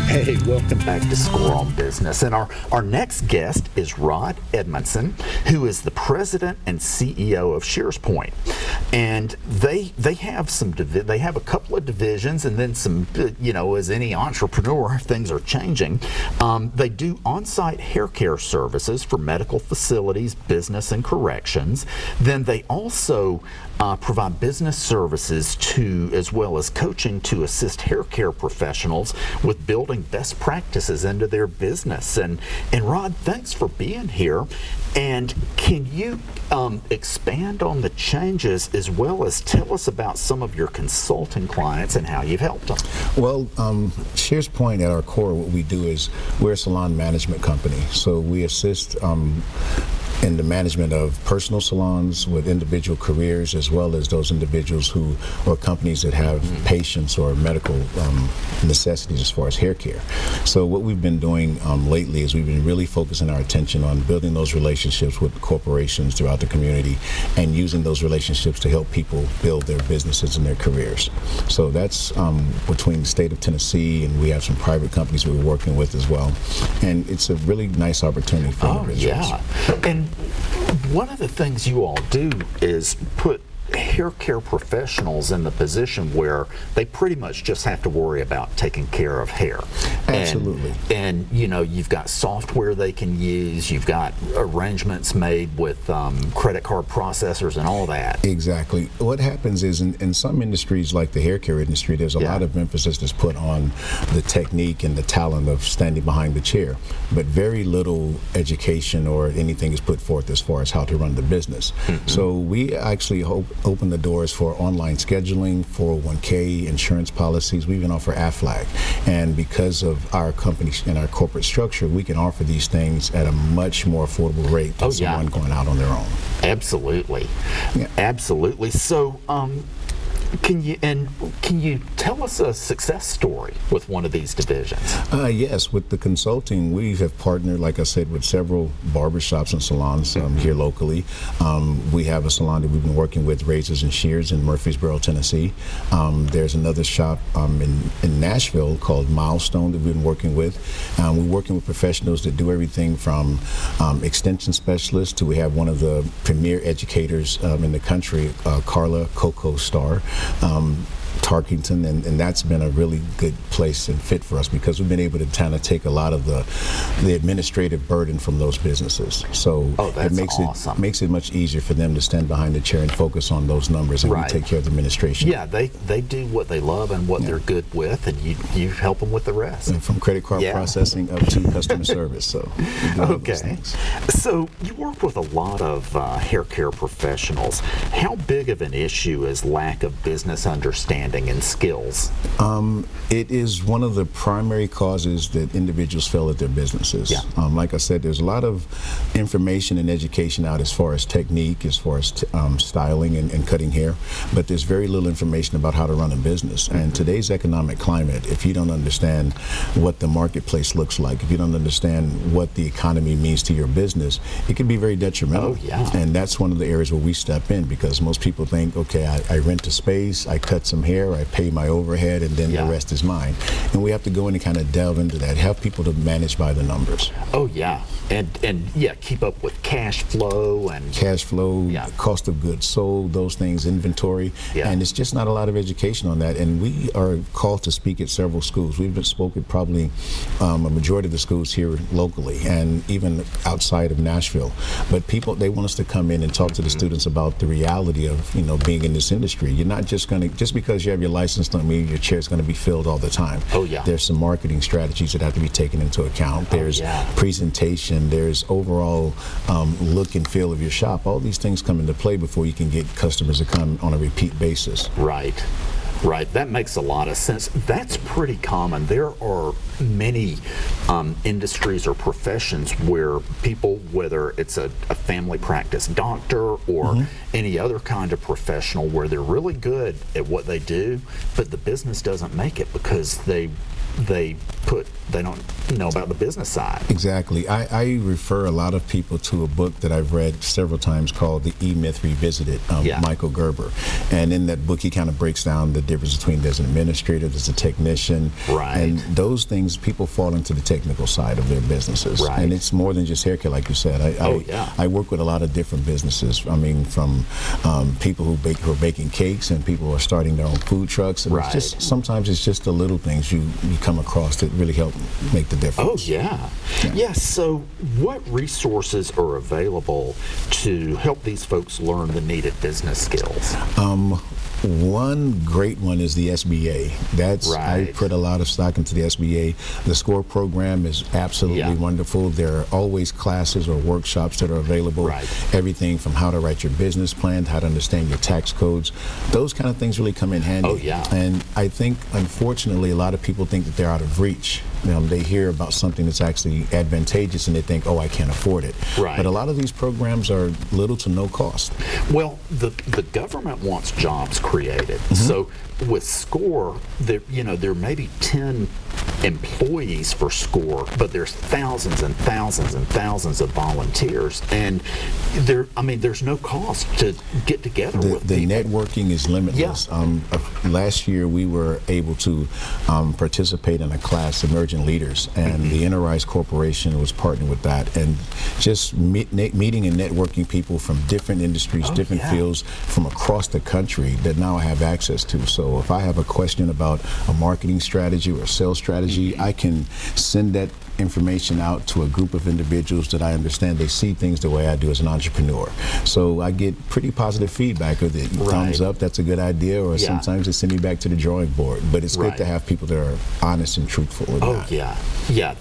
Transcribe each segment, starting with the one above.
Hey, welcome back to Score on Business. And our next guest is Rod Edmondson, who is the president and CEO of ShearsPoint. And they have a couple of divisions, and then some, as any entrepreneur, things are changing. They do on-site hair care services for medical facilities, business, and corrections. Then they also provide business services as well as coaching to assist hair care professionals with building best practices into their business. And Rod, thanks for being here. And can you expand on the changes as well as tell us about some of your consulting clients and how you've helped them? Well, ShearsPoint at our core, what we do is we're a salon management company. So we assist in the management of personal salons with individual careers, as well as those individuals or companies that have patients or medical necessities as far as hair care. So what we've been doing lately is we've been really focusing our attention on building those relationships with corporations throughout the community and using those relationships to help people build their businesses and their careers. So that's between the state of Tennessee, and we have some private companies we're working with as well. And it's a really nice opportunity for individuals. Yeah. And one of the things you all do is put hair care professionals in the position where they pretty much just have to worry about taking care of hair. Absolutely. And you've got software they can use, you've got arrangements made with credit card processors and all that. Exactly. What happens is in some industries like the hair care industry, there's a lot of emphasis that's put on the technique and the talent of standing behind the chair, but very little education or anything is put forth as far as how to run the business. So we actually open the doors for online scheduling, 401k, insurance policies. We even offer AFLAC. And because of our company and our corporate structure, we can offer these things at a much more affordable rate than someone going out on their own. Absolutely. Yeah. Absolutely. So, can you tell us a success story with one of these divisions? Yes, with the consulting, we have partnered, like I said, with several barbershops and salons here locally. We have a salon that we've been working with, Razors and Shears, in Murfreesboro, Tennessee. There's another shop in Nashville called Milestone that we've been working with. We're working with professionals that do everything from extension specialists to we have one of the premier educators in the country, Carla Coco Starr. Tarkington, and that's been a really good place and fit for us because we've been able to kind of take a lot of the administrative burden from those businesses. So it makes it much easier for them to stand behind the chair and focus on those numbers, and we take care of the administration. Yeah, they do what they love and what they're good with, and you help them with the rest. And from credit card processing up to customer service. So okay. So you work with a lot of hair care professionals. How big of an issue is lack of business understanding and skills? It is one of the primary causes that individuals fail at their businesses. Like I said, there's a lot of information and education out as far as technique, as far as styling and cutting hair, but there's very little information about how to run a business. And today's economic climate, if you don't understand what the marketplace looks like, if you don't understand what the economy means to your business, it can be very detrimental. And that's one of the areas where we step in, because most people think, okay, I rent a space, I cut some hair, I pay my overhead, and then the rest is mine. And we have to go in and kind of delve into that, help people to manage by the numbers. And keep up with cash flow and cost of goods sold, those things, inventory, and it's just not a lot of education on that. And we are called to speak at several schools. We've spoken probably a majority of the schools here locally and even outside of Nashville. But people, they want us to come in and talk to the students about the reality of being in this industry. You're not just going to, just because you have your license don't mean your chair is going to be filled all the time. There's some marketing strategies that have to be taken into account. There's presentation, there's overall look and feel of your shop. All these things come into play before you can get customers to come on a repeat basis. Right, that makes a lot of sense. That's pretty common. There are many industries or professions where people, whether it's a family practice doctor or any other kind of professional, where they're really good at what they do, but the business doesn't make it because they don't about the business side. Exactly. I refer a lot of people to a book that I've read several times called The E-Myth Revisited, Michael Gerber. And in that book, he kind of breaks down the difference between there's an administrator, there's a technician. Right. And those things, people fall into the technical side of their businesses. Right. And it's more than just hair care, like you said. I work with a lot of different businesses. I mean, from people who are baking cakes and people who are starting their own food trucks. And it's just, sometimes it's just the little things you come across that really help make the difference. Oh, yeah. Yes. So what resources are available to help these folks learn the needed business skills? One great one is the SBA. I put a lot of stock into the SBA. The SCORE program is absolutely wonderful. There are always classes or workshops that are available. Everything from how to write your business plan, how to understand your tax codes. Those kind of things really come in handy. Oh, yeah. And I think, unfortunately, a lot of people think that they're out of reach. They hear about something that's actually advantageous and they think, oh, I can't afford it. But a lot of these programs are little to no cost. Well, the government wants jobs created. So with SCORE, there may be 10 employees for SCORE, but there's thousands and thousands and thousands of volunteers, and there's no cost to get together with the people. Networking is limitless. Last year we were able to participate in a class, Emerging Leaders, and the Enterprise Corporation was partnering with that, and just meeting and networking people from different industries, different fields from across the country that now I have access to. So if I have a question about a marketing strategy or a sales strategy, I can send that information out to a group of individuals that I understand they see things the way I do as an entrepreneur. So I get pretty positive feedback of it. Thumbs up, that's a good idea, or sometimes they send me back to the drawing board. But it's good to have people that are honest and truthful with that. Yeah.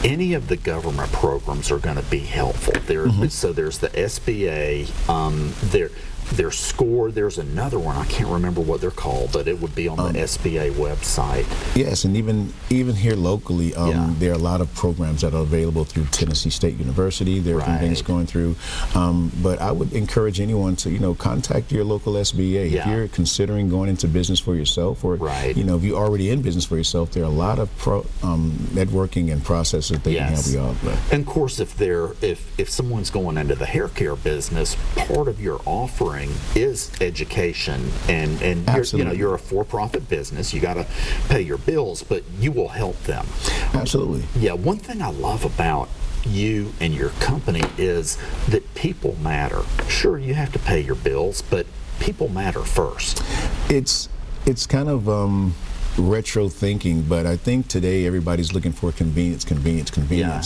Any of the government programs are going to be helpful. So there's the SBA, there's SCORE, there's another one, I can't remember what they're called, but it would be on the SBA website. Yes, and even here locally, there are a lot of programs that are available through Tennessee State University. There are things going through, but I would encourage anyone to, contact your local SBA. If you're considering going into business for yourself, or if you're already in business for yourself, there are a lot of networking and processes that they can help you out with. And of course, if someone's going into the hair care business, part of your offering is education, and you're a for-profit business. You got to pay your bills, but you will help them. Absolutely. Yeah. One thing I love about you and your company is that people matter. Sure, you have to pay your bills, but people matter first. It's kind of retro thinking, but I think today everybody's looking for convenience.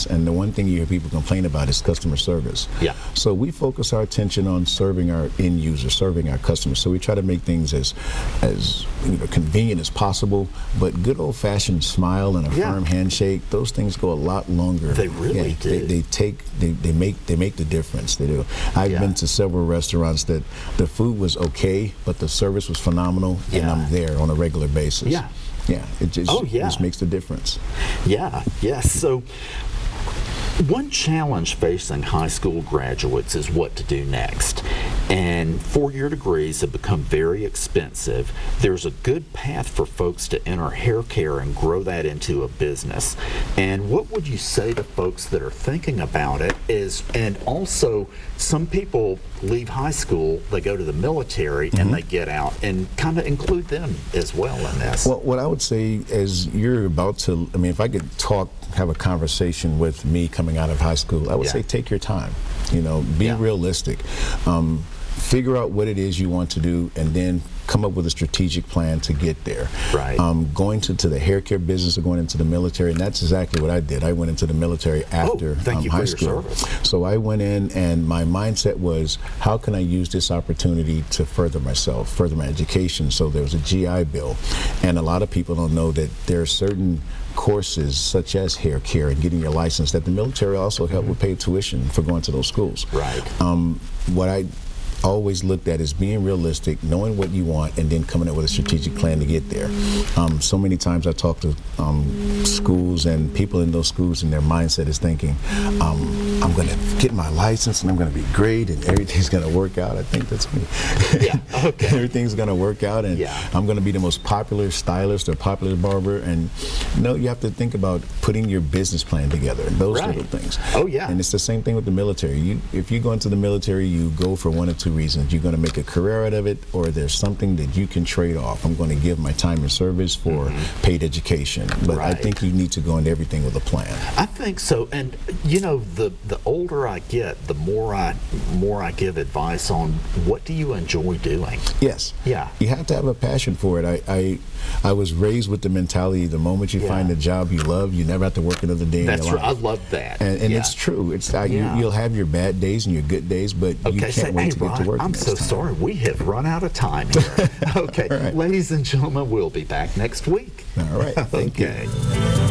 And the one thing you hear people complain about is customer service. So we focus our attention on serving our end users, serving our customers. So we try to make things as convenient as possible, but good old-fashioned smile and a firm handshake, those things go a lot longer. They really do. They make the difference. They do. I've been to several restaurants that the food was okay, but the service was phenomenal, and I'm there on a regular basis. It just makes the difference. Yes. So one challenge facing high school graduates is what to do next. And four-year degrees have become very expensive. There's a good path for folks to enter hair care and grow that into a business. And what would you say to folks that are thinking about it and also some people leave high school, they go to the military, and they get out, and kind of include them as well in this? Well, what I would say is you're about to, if I could have a conversation with me coming out of high school, I would say take your time, be realistic. Figure out what it is you want to do, and then come up with a strategic plan to get there. Going to the hair care business or going into the military, and that's exactly what I did. I went into the military after high school. So I went in, and my mindset was, how can I use this opportunity to further myself, further my education? So there was a GI Bill, and a lot of people don't know that there are certain courses such as hair care and getting your license that the military also helped with paid tuition for going to those schools. What I always looked at as being realistic, knowing what you want, and then coming up with a strategic plan to get there. So many times I talk to schools and people in those schools, and their mindset is thinking, I'm going to get my license and I'm going to be great and everything's going to work out. I think that's me. Yeah, okay. Everything's going to work out, and I'm going to be the most popular stylist or popular barber. And no, you have to think about putting your business plan together and those little things. Oh, yeah. And it's the same thing with the military. If you go into the military, you go for one of two reasons. You're going to make a career out of it, or there's something that you can trade off. I'm going to give my time and service for paid education. But I think you need to go into everything with a plan. I think so. And you know, the older I get, the more I give advice on what do you enjoy doing. Yes. Yeah. You have to have a passion for it. I was raised with the mentality, the moment you find a job you love, you never have to work another day in your life. That's right. I love that. And it's true. It's you'll have your bad days and your good days, but you can't wait to get to work. I'm so sorry. We have run out of time here. Okay. Right. Ladies and gentlemen, we'll be back next week. All right. Thank you.